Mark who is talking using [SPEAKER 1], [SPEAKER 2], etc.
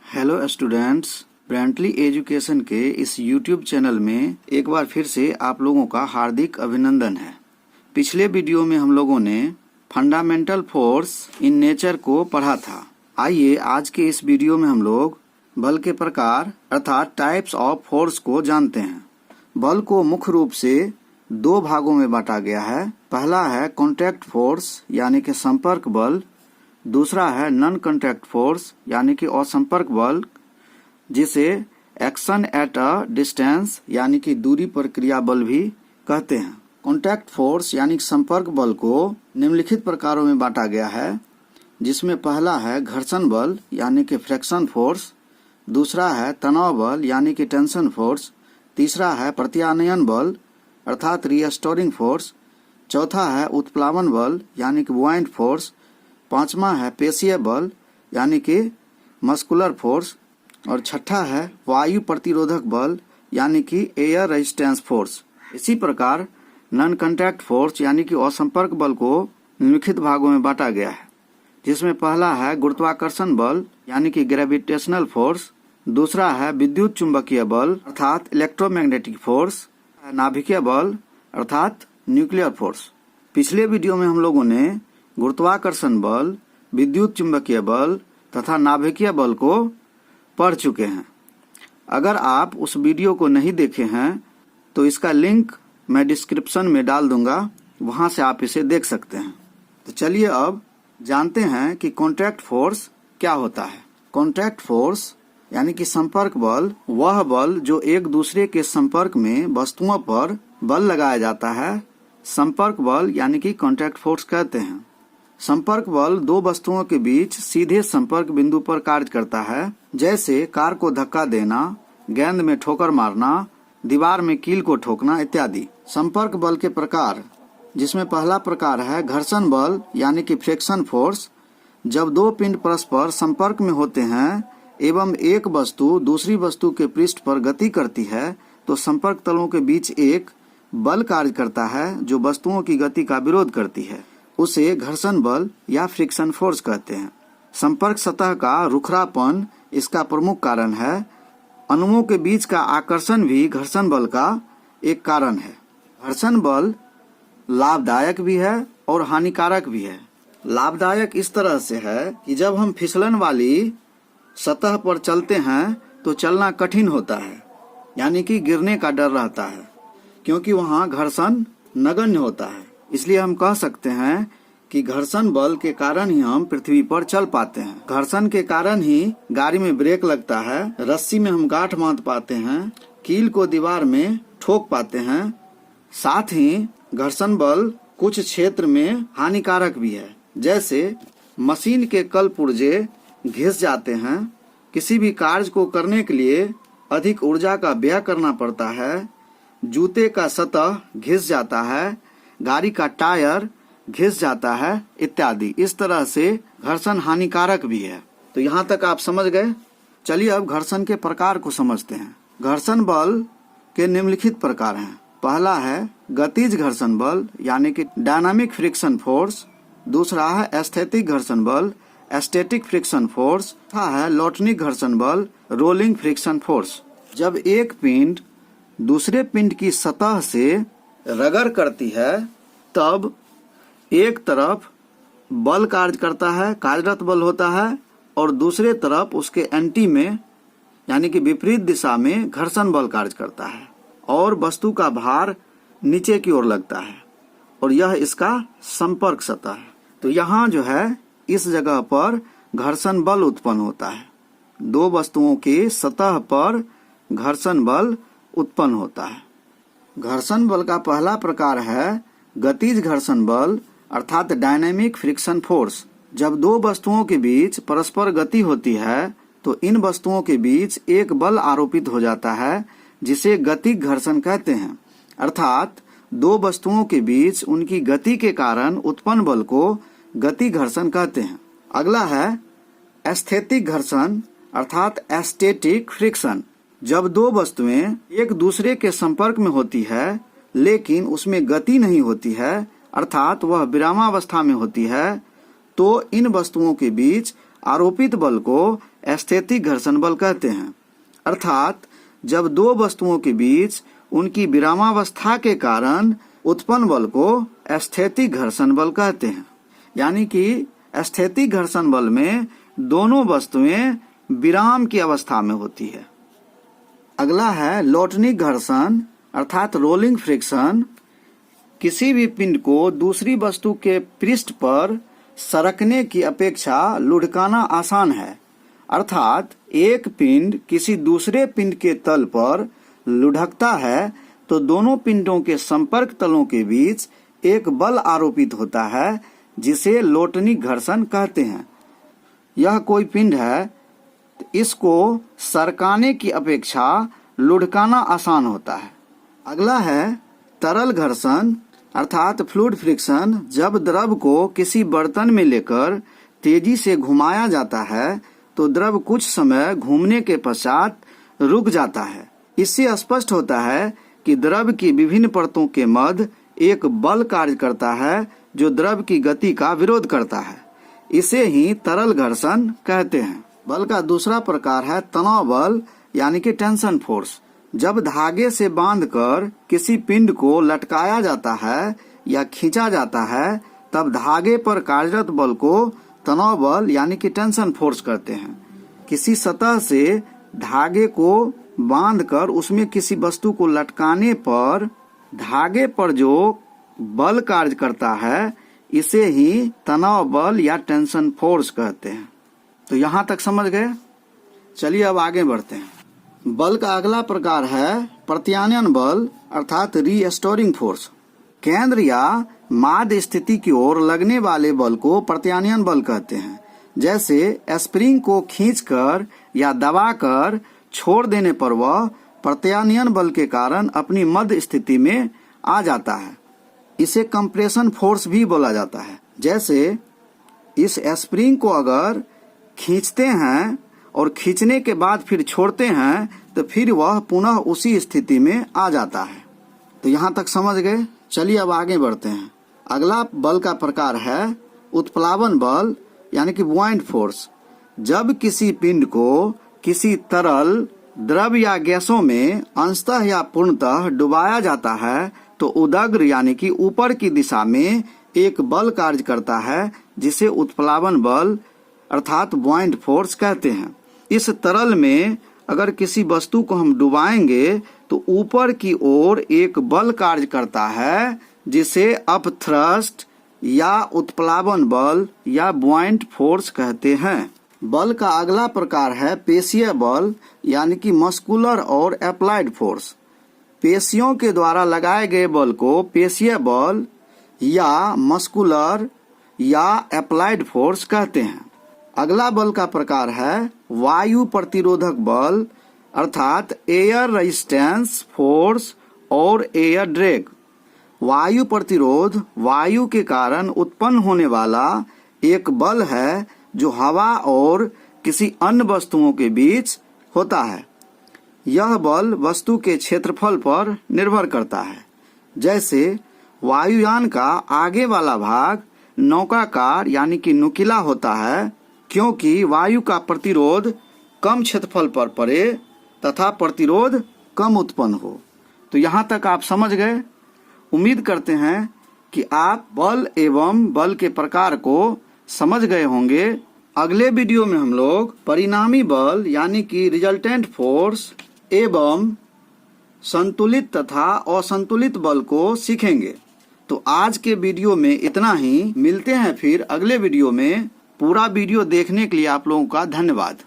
[SPEAKER 1] Hello students, ब्रेंटली education के इस YouTube channel में एक बार फिर से आप लोगों का हार्दिक अभिनंदन है। पिछले वीडियो में हम लोगों ने फंडामेंटल फोर्स इन नेचर को पढ़ा था। आइए आज के इस वीडियो में हम लोग बल के प्रकार अर्थात टाइप्स ऑफ फोर्स को जानते हैं। बल को मुख्य रूप से दो भागों में बांटा गया है। पहला है कॉन्टैक्ट फोर्स यानी कि संपर्क बल, दूसरा है नॉन कॉन्टैक्ट फोर्स यानी कि असंपर्क बल, जिसे एक्शन एट अ डिस्टेंस यानी कि दूरी पर क्रिया बल भी कहते हैं। कॉन्टैक्ट फोर्स यानी संपर्क बल को निम्नलिखित प्रकारों में बांटा गया है, जिसमें पहला है घर्षण बल यानी कि फ्रिक्शन फोर्स, दूसरा है तनाव बल यानी कि टेंशन फोर्स, तीसरा है प्रत्यानयन बल अर्थात रीस्टोरिंग फोर्स, चौथा है उत्प्लावन बल यानी कि बुआइंट फोर्स, पांचवा है पेशीय बल यानी कि मस्कुलर फोर्स, और छठा है वायु प्रतिरोधक बल यानी कि एयर रेजिस्टेंस फोर्स। इसी प्रकार नॉन कॉन्टैक्ट फोर्स यानी कि असंपर्क बल को निम्नलिखित भागों में बांटा गया है, जिसमें पहला है गुरुत्वाकर्षण बल यानी कि ग्रेविटेशनल फोर्स, दूसरा है विद्युत चुंबकीय बल अर्थात इलेक्ट्रोमैग्नेटिक फोर्स, नाभिकीय बल अर्थात न्यूक्लियर फोर्स। पिछले वीडियो में हम लोगों ने गुरुत्वाकर्षण बल, विद्युत चुंबकीय बल तथा नाभिकीय बल को पढ़ चुके हैं। अगर आप उस वीडियो को नहीं देखे हैं तो इसका लिंक मैं डिस्क्रिप्शन में डाल दूंगा, वहां से आप इसे देख सकते हैं। तो चलिए अब जानते हैं कि कॉन्टैक्ट फोर्स क्या होता है। कॉन्टैक्ट फोर्स यानी कि संपर्क बल वह बल जो एक दूसरे के संपर्क में वस्तुओं पर बल लगाया जाता है, संपर्क बल यानी कि कॉन्टैक्ट फोर्स कहते हैं। संपर्क बल दो वस्तुओं के बीच सीधे संपर्क बिंदु पर कार्य करता है, जैसे कार को धक्का देना, गेंद में ठोकर मारना, दीवार में कील को ठोकना इत्यादि। संपर्क बल के प्रकार, जिसमें पहला प्रकार है घर्षण बल यानी कि फ्रिक्शन फोर्स। जब दो पिंड परस्पर संपर्क में होते हैं एवं एक वस्तु दूसरी वस्तु के पृष्ठ पर गति करती है तो संपर्क तलों के बीच एक बल कार्य करता है जो वस्तुओं की गति का विरोध करती है। उसे घर्षण बल या फ्रिक्शन फोर्स कहते हैं। संपर्क सतह का रुखरापन इसका प्रमुख कारण है। अणुओं के बीच का आकर्षण भी घर्षण बल का एक कारण है। घर्षण बल लाभदायक भी है और हानिकारक भी है। लाभदायक इस तरह से है कि जब हम फिसलन वाली सतह पर चलते हैं तो चलना कठिन होता है, यानी कि गिरने का डर रहता है, क्योंकि वहाँ घर्षण नगण्य होता है। इसलिए हम कह सकते हैं कि घर्षण बल के कारण ही हम पृथ्वी पर चल पाते हैं। घर्षण के कारण ही गाड़ी में ब्रेक लगता है, रस्सी में हम गांठ बांध पाते हैं, कील को दीवार में ठोक पाते हैं। साथ ही घर्षण बल कुछ क्षेत्र में हानिकारक भी है, जैसे मशीन के कल पुर्जे घिस जाते हैं। किसी भी कार्य को करने के लिए अधिक ऊर्जा का व्यय करना पड़ता है। जूते का सतह घिस जाता है, गाड़ी का टायर घिस जाता है इत्यादि। इस तरह से घर्षण हानिकारक भी है। तो यहाँ तक आप समझ गए। चलिए अब घर्षण के प्रकार को समझते हैं। घर्षण बल के निम्नलिखित प्रकार हैं। पहला है गतिज घर्षण बल यानी कि डायनामिक फ्रिक्शन फोर्स, दूसरा है एस्थेटिक घर्षण बल स्टैटिक फ्रिक्शन फोर्स, चौथा है लौटनिक घर्षण बल रोलिंग फ्रिक्शन फोर्स। जब एक पिंड दूसरे पिंड की सतह से रगड़ करती है तब एक तरफ बल कार्य करता है, कार्यरत बल होता है, और दूसरे तरफ उसके एंटी में यानी कि विपरीत दिशा में घर्षण बल कार्य करता है और वस्तु का भार नीचे की ओर लगता है, और यह इसका संपर्क सतह है। तो यहाँ जो है इस जगह पर घर्षण बल उत्पन्न होता है। दो वस्तुओं की सतह पर घर्षण बल उत्पन्न होता है। घर्षण बल का पहला प्रकार है गतिज घर्षण बल अर्थात डायनामिक फ्रिक्शन फोर्स। जब दो वस्तुओं के बीच परस्पर गति होती है तो इन वस्तुओं के बीच एक बल आरोपित हो जाता है, जिसे गतिक घर्षण कहते हैं। अर्थात दो वस्तुओं के बीच उनकी गति के कारण उत्पन्न बल को गति घर्षण कहते हैं। अगला है एस्थेटिक घर्षण अर्थात एस्थेटिक फ्रिक्शन। जब दो वस्तुएं एक दूसरे के संपर्क में होती है लेकिन उसमें गति नहीं होती है अर्थात वह विरामावस्था में होती है, तो इन वस्तुओं के बीच आरोपित बल को स्थैतिक घर्षण बल कहते हैं। अर्थात जब दो वस्तुओं के बीच उनकी विरामावस्था के कारण उत्पन्न बल को स्थैतिक घर्षण बल कहते हैं। यानी कि स्थैतिक घर्षण बल में दोनों वस्तुएं विराम की अवस्था में होती है। अगला है लौटनिक घर्षण अर्थात रोलिंग फ्रिक्शन। किसी भी पिंड को दूसरी वस्तु के पृष्ठ पर सरकने की अपेक्षा लुढ़काना आसान है। अर्थात एक पिंड किसी दूसरे पिंड के तल पर लुढ़कता है तो दोनों पिंडों के संपर्क तलों के बीच एक बल आरोपित होता है जिसे लौटनिक घर्षण कहते हैं। यह कोई पिंड है, इसको सरकाने की अपेक्षा लुढ़काना आसान होता है। अगला है तरल घर्षण अर्थात फ्लूइड फ्रिक्शन। जब द्रव को किसी बर्तन में लेकर तेजी से घुमाया जाता है तो द्रव कुछ समय घूमने के पश्चात रुक जाता है। इससे स्पष्ट होता है कि द्रव की विभिन्न परतों के मध्य एक बल कार्य करता है जो द्रव की गति का विरोध करता है। इसे ही तरल घर्षण कहते हैं। बल का दूसरा प्रकार है तनाव बल यानी कि टेंशन फोर्स। जब धागे से बांधकर किसी पिंड को लटकाया जाता है या खींचा जाता है तब धागे पर कार्यरत बल को तनाव बल यानी कि टेंशन फोर्स करते हैं। किसी सतह से धागे को बांधकर उसमें किसी वस्तु को लटकाने पर धागे पर जो बल कार्य करता है इसे ही तनाव बल या टेंशन फोर्स कहते हैं। तो यहाँ तक समझ गए। चलिए अब आगे बढ़ते हैं। बल का अगला प्रकार है प्रत्यानयन बल अर्थात रीस्टोरिंग फोर्स। केंद्र या माध्य स्थिति की ओर लगने वाले बल को प्रत्यानयन बल कहते हैं। जैसे स्प्रिंग को खींचकर या दबाकर छोड़ देने पर वह प्रत्यानयन बल के कारण अपनी मध्य स्थिति में आ जाता है। इसे कंप्रेशन फोर्स भी बोला जाता है। जैसे इस स्प्रिंग को अगर खींचते हैं और खींचने के बाद फिर छोड़ते हैं तो फिर वह पुनः उसी स्थिति में आ जाता है। तो यहाँ तक समझ गए। चलिए अब आगे बढ़ते हैं। अगला बल का प्रकार है उत्प्लावन बल यानी कि बुआइंट फोर्स। जब किसी पिंड को किसी तरल द्रव या गैसों में अंशतः या पूर्णतः डुबाया जाता है तो उदग्र यानी कि ऊपर की दिशा में एक बल कार्य करता है जिसे उत्प्लावन बल अर्थात बुआइंट फोर्स कहते हैं। इस तरल में अगर किसी वस्तु को हम डुबाएंगे तो ऊपर की ओर एक बल कार्य करता है जिसे अपथ्रस्ट या उत्प्लावन बल या बुआइंट फोर्स कहते हैं। बल का अगला प्रकार है पेशीय बल यानी कि मस्कुलर और अप्लाइड फोर्स। पेशियों के द्वारा लगाए गए बल को पेशीय बल या मस्कुलर या अप्लाइड फोर्स कहते हैं। अगला बल का प्रकार है वायु प्रतिरोधक बल अर्थात एयर रेजिस्टेंस फोर्स और एयर ड्रैग। वायु प्रतिरोध वायु के कारण उत्पन्न होने वाला एक बल है जो हवा और किसी अन्य वस्तुओं के बीच होता है। यह बल वस्तु के क्षेत्रफल पर निर्भर करता है। जैसे वायुयान का आगे वाला भाग नौकाकार यानी कि नुकीला होता है क्योंकि वायु का प्रतिरोध कम क्षेत्रफल पर पड़े तथा प्रतिरोध कम उत्पन्न हो। तो यहाँ तक आप समझ गए। उम्मीद करते हैं कि आप बल एवं बल के प्रकार को समझ गए होंगे। अगले वीडियो में हम लोग परिणामी बल यानी कि रिजल्टेंट फोर्स एवं संतुलित तथा असंतुलित बल को सीखेंगे। तो आज के वीडियो में इतना ही। मिलते हैं फिर अगले वीडियो में। पूरा वीडियो देखने के लिए आप लोगों का धन्यवाद।